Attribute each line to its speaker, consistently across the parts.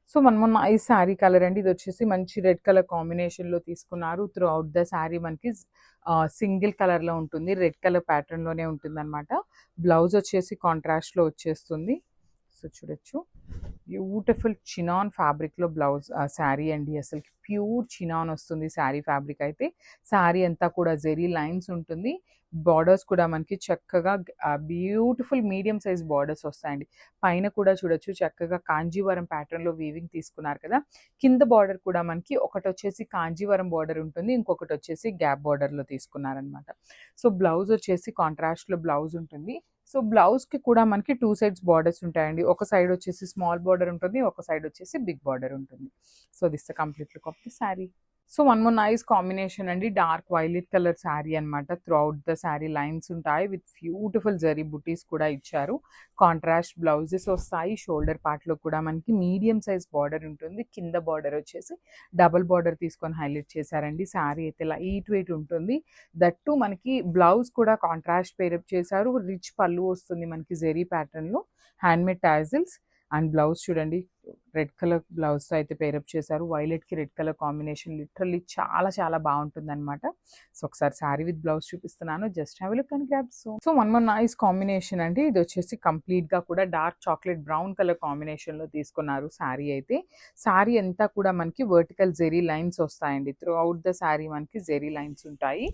Speaker 1: So మనము nice sari colour అండి. ఇది వచ్చేసి మంచి రెడ్ కలర్ కాంబినేషన్‌లో తీసుకున్నారు. త్రూ అవుట్ ద శారీ మనకి సింగిల్ కలర్‌లో ఉంటుంది. రెడ్ కలర్ ప్యాటర్న్‌లోనే ఉంటుందన్నమాట. బ్లౌజ్ వచ్చేసి కాంట్రాస్ట్‌లో వచ్చేస్తుంది. సో చూడొచ్చు. బ్యూటిఫుల్ చినాన్ ఫ్యాబ్రిక్‌లో బ్లౌజ్ శారీ అండి. అసలుకి ప్యూర్ చినాన్ వస్తుంది శారీ ఫ్యాబ్రిక్ అయితే. శారీ అంతా కూడా జెరీ లైన్స్ ఉంటుంది. బార్డర్స్ కూడా మనకి చక్కగా బ్యూటిఫుల్ మీడియం సైజ్ బార్డర్స్ వస్తాయండి. పైన కూడా చూడొచ్చు చక్కగా కాంజీవరం ప్యాటర్న్‌లో వీవింగ్ తీసుకున్నారు కదా! కింద బార్డర్ కూడా మనకి ఒకటొచ్చేసి కాంజీవరం బార్డర్ ఉంటుంది. ఇంకొకటొచ్చేసి గ్యాప్ బార్డర్‌లో తీసుకున్నారనమాట. సో బ్లౌజ్ వచ్చేసి కాంట్రాస్ట్‌లో బ్లౌజ్ ఉంటుంది. సో బ్లౌజ్‌కి కూడా మనకి 2 సైడ్స్ బార్డర్స్ ఉంటాయండి. ఒక సైడ్ వచ్చేసి స్మాల్ బార్డర్ ఉంటుంది. ఒక సైడ్ వచ్చేసి బిగ్ బార్డర్ ఉంటుంది. So this the complete look of the sari. So one more nice combination అండి. డార్క్ వైలెట్ కలర్ శారీ అనమాట. Through out the sari lines ఉంటాయి. విత్ బ్యూటిఫుల్ జరీ బుటీస్ కూడా ఇచ్చారు. కాంట్రాస్ట్ బ్లౌజెస్ వస్తాయి. షోల్డర్ పార్ట్‌లో కూడా మనకి మీడియం సైజ్ బార్డర్ ఉంటుంది. కింద బార్డర్ వచ్చేసి డబుల్ బార్డర్ తీసుకొని హైలైట్ చేశారండి. శారీ అయితే లైట్ వెయిట్ ఉంటుంది. దట్ టూ మనకి బ్లౌజ్ కూడా కాంట్రాస్ట్ పేరప్ చేశారు. రిచ్ పళ్ళు వస్తుంది మనకి జెరీ ప్యాటర్న్‌లో. హ్యాండ్‌మేడ్ టాజిల్స్ అండ్ బ్లౌజ్ చూడండి. రెడ్ కలర్ బ్లౌజ్‌తో అయితే పేరప్ చేశారు. వైలెట్‌కి రెడ్ కలర్ కాంబినేషన్ లిటరల్లీ చాలా చాలా బావుంటుందనమాట. సో ఒకసారి శారీ విత్ బ్లౌజ్ చూపిస్తున్నాను. Just have a look and grab. So one more nice combination అండి. ఇది వచ్చేసి కంప్లీట్‌గా కూడా డార్క్ చాక్లెట్ బ్రౌన్ కలర్ కాంబినేషన్‌లో తీసుకున్నారు శారీ అయితే. శారీ అంతా కూడా మనకి వర్టికల్ జెరీ లైన్స్ వస్తాయండి. త్రూ అవుట్ ద శారీ మనకి జెరీ లైన్స్ ఉంటాయి.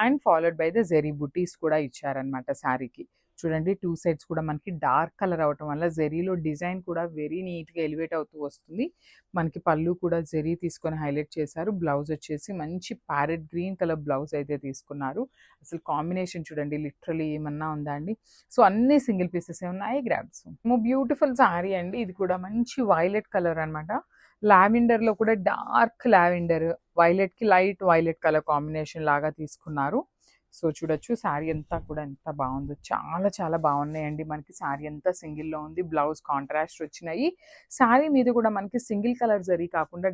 Speaker 1: And followed by the zari butis కూడా ఇచ్చారనమాట శారీకి. చూడండి 2 సైడ్స్ కూడా మనకి డార్క్ కలర్ అవ్వటం వల్ల జెరీలో డిజైన్ కూడా వెరీ నీట్‌గా ఎలివేట్ అవుతూ వస్తుంది. మనకి పళ్ళు కూడా జెరీ తీసుకొని హైలైట్ చేశారు. బ్లౌజ్ వచ్చేసి మంచి ప్యారెట్ గ్రీన్ కలర్ బ్లౌజ్ అయితే తీసుకున్నారు. అసలు కాంబినేషన్ చూడండి లిటరల్లీ ఏమన్నా ఉందా అండి. సో అన్ని సింగిల్ పీసెసే ఉన్నాయి. గ్రాబ్స్. బ్యూటిఫుల్ శారీ అండి. ఇది కూడా మంచి వైలెట్ కలర్ అనమాట. లావెండర్‌లో కూడా డార్క్ లావెండర్, వైలెట్‌కి లైట్ వైలెట్ కలర్ కాంబినేషన్ లాగా తీసుకున్నారు. సో చూడొచ్చు శారీ అంతా కూడా ఎంత బాగుందో. చాలా చాలా బాగున్నాయండి. మనకి శారీ అంతా సింగిల్‌లో ఉంది. బ్లౌజ్ కాంట్రాస్ట్ వచ్చినాయి. శారీ మీద కూడా మనకి సింగిల్ కలర్ జరీ కాకుండా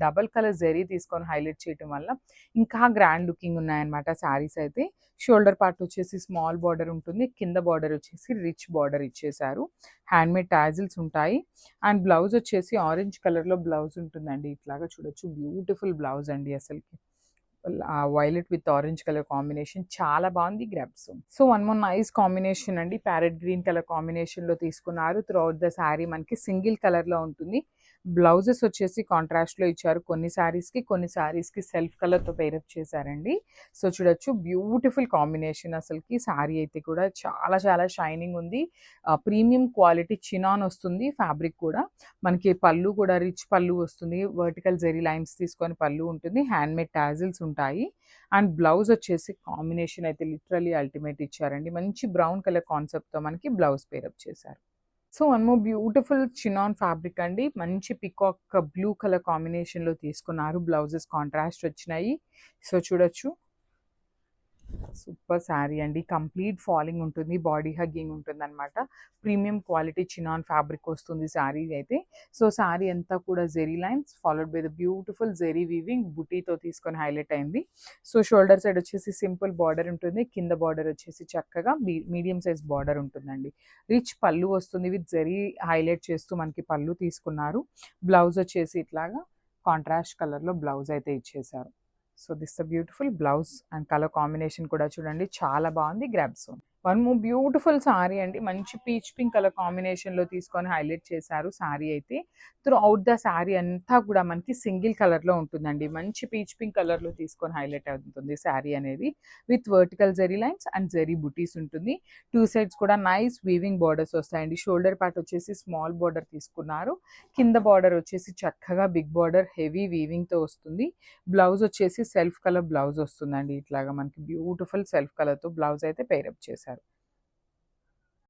Speaker 1: డబుల్ కలర్ జరీ తీసుకొని హైలైట్ చేయటం వల్ల ఇంకా గ్రాండ్ లుకింగ్ ఉన్నాయన్నమాట శారీస్ అయితే. షోల్డర్ పార్ట్ వచ్చేసి స్మాల్ బార్డర్ ఉంటుంది. కింద బార్డర్ వచ్చేసి రిచ్ బార్డర్ ఇచ్చేశారు. హ్యాండ్‌మేడ్ టాజిల్స్ ఉంటాయి. అండ్ బ్లౌజ్ వచ్చేసి ఆరెంజ్ కలర్‌లో బ్లౌజ్ ఉంటుందండి. ఇట్లాగా చూడొచ్చు. బ్యూటిఫుల్ బ్లౌజ్ అండి అసలకి. Violet with orange colour combination చాలా బాగుంది. Grabs. So one more nice combination అండి. ప్యారెట్ గ్రీన్ కలర్ కాంబినేషన్‌లో తీసుకున్నారు. త్రూ అవుట్ ద శారీ మనకి సింగిల్ కలర్‌లో ఉంటుంది. బ్లౌజెస్ వచ్చేసి కాంట్రాస్ట్‌లో ఇచ్చారు. కొన్ని శారీస్‌కి సెల్ఫ్ కలర్‌తో పేరప్ చేశారండి. సో చూడొచ్చు బ్యూటిఫుల్ కాంబినేషన్ అసలకి. శారీ అయితే కూడా చాలా చాలా షైనింగ్ ఉంది. ప్రీమియం క్వాలిటీ చినాన్ వస్తుంది ఫ్యాబ్రిక్ కూడా. మనకి పళ్ళు కూడా రిచ్ పళ్ళు వస్తుంది. వర్టికల్ జెరీ లైన్స్ తీసుకొని పళ్ళు ఉంటుంది. హ్యాండ్‌మేడ్ టాజిల్స్ ఉంటాయి. అండ్ బ్లౌజ్ వచ్చేసి కాంబినేషన్ అయితే లిటరల్లీ అల్టిమేట్ ఇచ్చారండి. మంచి బ్రౌన్ కలర్ కాన్సెప్ట్‌తో మనకి బ్లౌజ్ పేరప్ చేశారు. So one more beautiful chinon fabric అండి. మంచి పికాక్ బ్లూ కలర్ కాంబినేషన్‌లో తీసుకున్నారు. బ్లౌజెస్ కాంట్రాస్ట్ వచ్చినాయి. సో చూడొచ్చు. సూపర్ శారీ అండి. కంప్లీట్ ఫాలింగ్ ఉంటుంది. బాడీ హగ్గింగ్ ఉంటుందనమాట. ప్రీమియం క్వాలిటీ చినాన్ ఫ్యాబ్రిక్ వస్తుంది శారీ అయితే. సో శారీ అంతా కూడా zari lines followed by the beautiful zari weaving బుటీతో తీసుకొని హైలైట్ అయింది. సో షోల్డర్ సైడ్ వచ్చేసి సింపుల్ బార్డర్ ఉంటుంది. కింద బార్డర్ వచ్చేసి చక్కగా మీడియం సైజ్ బార్డర్ ఉంటుందండి. రిచ్ పళ్ళు వస్తుంది. విత్ జెరీ హైలైట్ చేస్తూ మనకి పళ్ళు తీసుకున్నారు. బ్లౌజ్ వచ్చేసి ఇట్లాగా కాంట్రాస్ట్ కలర్‌లో బ్లౌజ్ అయితే ఇచ్చేశారు. So this the beautiful blouse and colour combination కూడా చూడండి చాలా బాగుంది. Grabs. One more beautiful sari అండి. మంచి పీచ్ పింక్ కలర్ కాంబినేషన్‌లో తీసుకొని హైలైట్ చేశారు శారీ అయితే. త్రూ అవుట్ ద శారీ అంతా కూడా మనకి సింగిల్ కలర్‌లో ఉంటుందండి. మంచి పీచ్ పింక్ కలర్‌లో తీసుకొని హైలైట్ అవుతుంది శారీ అనేది. With vertical zari lines and zari butis ఉంటుంది. 2 సైడ్స్ కూడా నైస్ వీవింగ్ బార్డర్స్ వస్తాయండి. షోల్డర్ పార్ట్ వచ్చేసి స్మాల్ బార్డర్ తీసుకున్నారు. కింద బార్డర్ వచ్చేసి చక్కగా బిగ్ బార్డర్ హెవీ వీవింగ్‌తో వస్తుంది. బ్లౌజ్ వచ్చేసి సెల్ఫ్ కలర్ బ్లౌజ్ వస్తుందండి. ఇట్లాగా మనకి బ్యూటిఫుల్ సెల్ఫ్ కలర్‌తో బ్లౌజ్ అయితే పేరప్ చేశారు.